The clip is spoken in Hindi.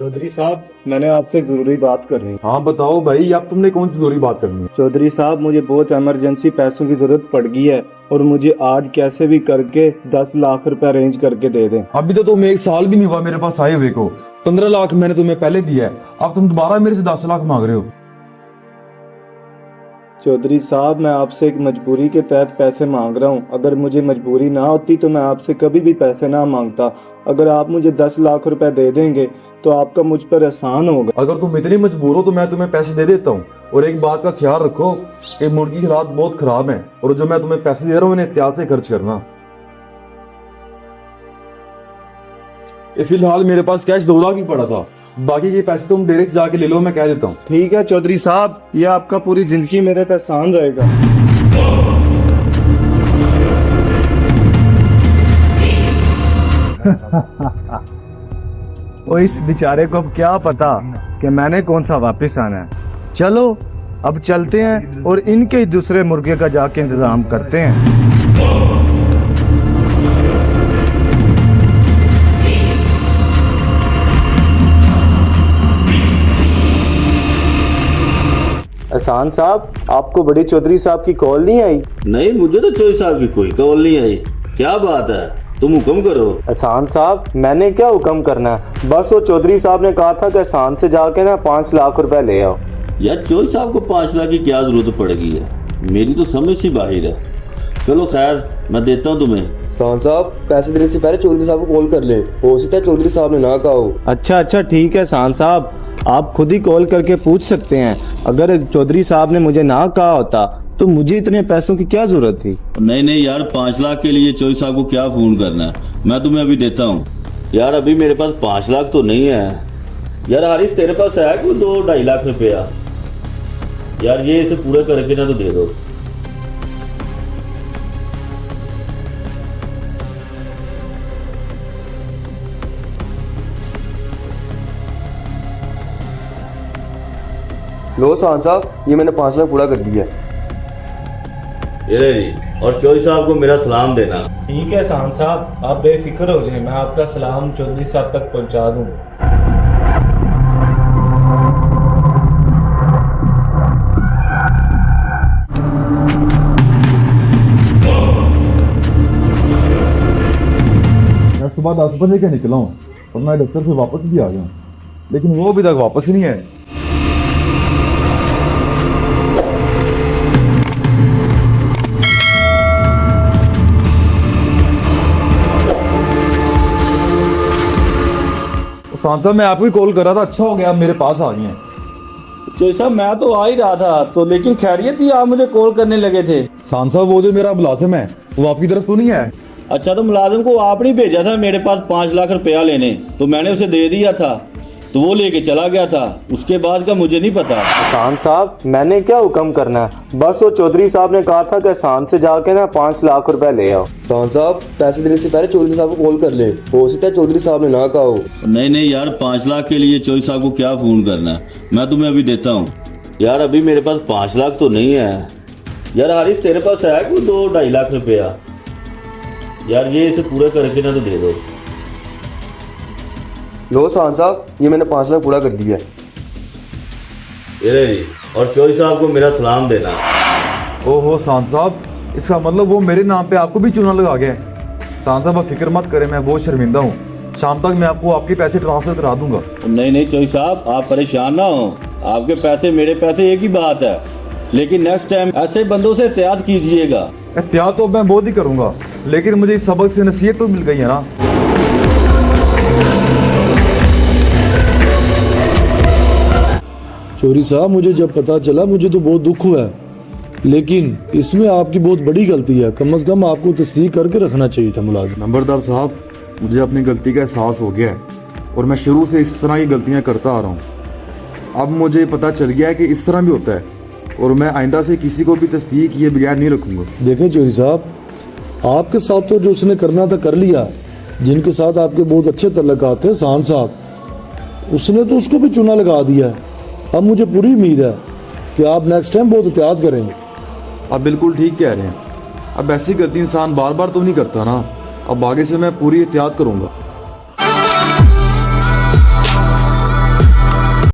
चौधरी साहब, मैंने आपसे एक जरूरी बात करनी है। हाँ बताओ भाई, अब तुमने कौन सी जरूरी बात करनी है? चौधरी साहब, मुझे बहुत इमरजेंसी पैसों की जरूरत पड़ गई है और मुझे आज कैसे भी करके 10 लाख रुपए अरेंज करके दे दें। अभी तो तुम्हें 1 साल भी नहीं हुआ मेरे पास आए हुए को। 15 लाख मैंने तुम्हें पहले दिया है, अब तुम दोबारा मेरे से 10 लाख मांग रहे हो। चौधरी साहब, मैं आपसे एक मजबूरी के तहत पैसे मांग रहा हूँ। अगर मुझे मजबूरी ना होती तो मैं आपसे कभी भी पैसे ना मांगता। अगर आप मुझे 10 लाख रुपए दे देंगे तो आपका मुझ पर एहसान होगा। अगर तुम इतनी मजबूर हो तो मैं तुम्हें पैसे दे देता हूँ। और एक बात का ख्याल रखो कि मुर्गी की हालात बहुत खराब हैं और जो मैं तुम्हें पैसे दे रहा हूँ इन्हें एहतियात से खर्च करना। ये फिलहाल मेरे पास कैश 2 लाख ही पड़ा था, बाकी के पैसे तुम डायरेक्ट जाके ले लो, मैं कह देता हूँ। ठीक है चौधरी साहब, ये आपका पूरी जिंदगी मेरे पे एहसान रहेगा। ओ, इस बेचारे को अब क्या पता कि मैंने कौन सा वापस आना है। चलो अब चलते हैं और इनके दूसरे मुर्गे का जाके इंतजाम करते हैं। एहसान साहब, आपको बड़ी चौधरी साहब की कॉल नहीं आई? नहीं, मुझे तो चौधरी साहब की कोई कॉल नहीं आई। क्या बात है, तुम हुक्म करो। एहसान साहब, मैंने क्या हुक्म करना है, बस वो चौधरी साहब ने कहा था कि एहसान से जाके ना 5 लाख रुपए ले आओ। यार चौधरी साहब को 5 लाख की क्या जरूरत पड़ेगी है, मेरी तो समझ ही बाहर है। चलो खैर, मैं देता हूँ तुम्हें। एहसान साहब, पैसे देने से पहले चौधरी साहब को कॉल कर ले, हो सकता है चौधरी साहब ने ना कहा हो। अच्छा ठीक है एहसान साहब, आप खुद ही कॉल करके पूछ सकते हैं। अगर चौधरी साहब ने मुझे ना कहा होता तो मुझे इतने पैसों की क्या जरूरत थी। नहीं यार, 5 लाख के लिए चौधरी साहब को क्या फोन करना है, मैं तुम्हें अभी देता हूँ। यार अभी मेरे पास 5 लाख तो नहीं है। यार हारिस, तेरे पास है कोई 2-2.5 लाख रुपया? यार ये इसे पूरे करके ना तो दे दो। लो एहसान साहब, ये मैंने 5 लाख पूरा कर दिया। ये ले जी, और चौधरी साहब को मेरा सलाम देना। ठीक है एहसान साहब, आप बेफिक्र हो जाए, मैं आपका सलाम चौधरी साहब तक पहुंचा दूं। मैं सुबह 10 बजे के निकला हूँ और मैं दफ्तर से वापस भी आ गया हूँ, लेकिन वो अभी तक वापस ही नहीं है। सांसद, मैं आपको ही कॉल कर रहा था, अच्छा हो गया आप मेरे पास आ गए हैं। चौधरी साहब, मैं तो आ ही रहा था तो, लेकिन खैरियत ही आप मुझे कॉल करने लगे थे। सांसद, वो जो मेरा मुलाजिम है वो आपकी तरफ तो नहीं है? अच्छा, तो मुलाजिम को आपने भेजा था मेरे पास 5 लाख रुपया लेने, तो मैंने उसे दे दिया था, तो वो लेके चला गया था। उसके बाद का मुझे नहीं पता। एहसान साहब, मैंने क्या हुक्म करना है, बस वो चौधरी साहब ने कहा था कि एहसान से जाके ना 5 लाख रुपए ले आओ। एहसान साहब, पैसे देने से पहले चौधरी साहब को कॉल कर ले, हो सकता है चौधरी साहब ने ना कहा हो। नहीं यार, 5 लाख के लिए चौधरी साहब को क्या फोन करना है, मैं तुम्हें अभी देता हूँ। यार अभी मेरे पास 5 लाख तो नहीं है। यार हारिस, तेरे पास है कोई 2-2.5 लाख रुपया? यार ये इसे पूरे करके ना तो दे दो। लो एहसान साहब, ये मैंने 5 लाख पूरा कर दिया। ये ले जी, और चौधरी साहब को मेरा सलाम देना। ओहो सांसद साहब, इसका मतलब वो मेरे नाम पे आपको भी चूना लगा गया है। सांसद साहब, आप फिक्र मत करें, मैं बहुत शर्मिंदा हूँ। शाम तक मैं आपको आपके पैसे ट्रांसफर करा दूंगा। नहीं चौधरी साहब, आप परेशान ना हो, आपके पैसे मेरे पैसे एक ही बात है, लेकिन नेक्स्ट टाइम ऐसे बंदों से एहतियात कीजिएगा। एहतियात तो मैं बहुत ही करूंगा, लेकिन मुझे इस सबक से नसीहत तो मिल गई है ना। चौधरी साहब, मुझे जब पता चला मुझे तो बहुत दुख हुआ है, लेकिन इसमें आपकी बहुत बड़ी गलती है। कम से कम आपको तस्दीक करके रखना चाहिए था मुलाजिम। नंबरदार साहब, मुझे अपनी गलती का एहसास हो गया है और मैं शुरू से इस तरह की गलतियां करता आ रहा हूँ। अब मुझे पता चल गया है कि इस तरह भी होता है और मैं आइंदा से किसी को भी तस्दीक किए बगैर नहीं रखूंगा। देखें चौधरी साहब, आपके साथ तो जो उसने करना था कर लिया, जिनके साथ आपके बहुत अच्छे तल्लुकात थे, एहसान साहब, उसने तो उसको भी चूना लगा दिया है। अब मुझे पूरी उम्मीद है कि आप नेक्स्ट टाइम बहुत एहतियात करेंगे। आप बिल्कुल ठीक कह रहे हैं, अब ऐसी गलती इंसान बार बार तो नहीं करता ना। अब आगे से मैं पूरी एहतियात करूंगा।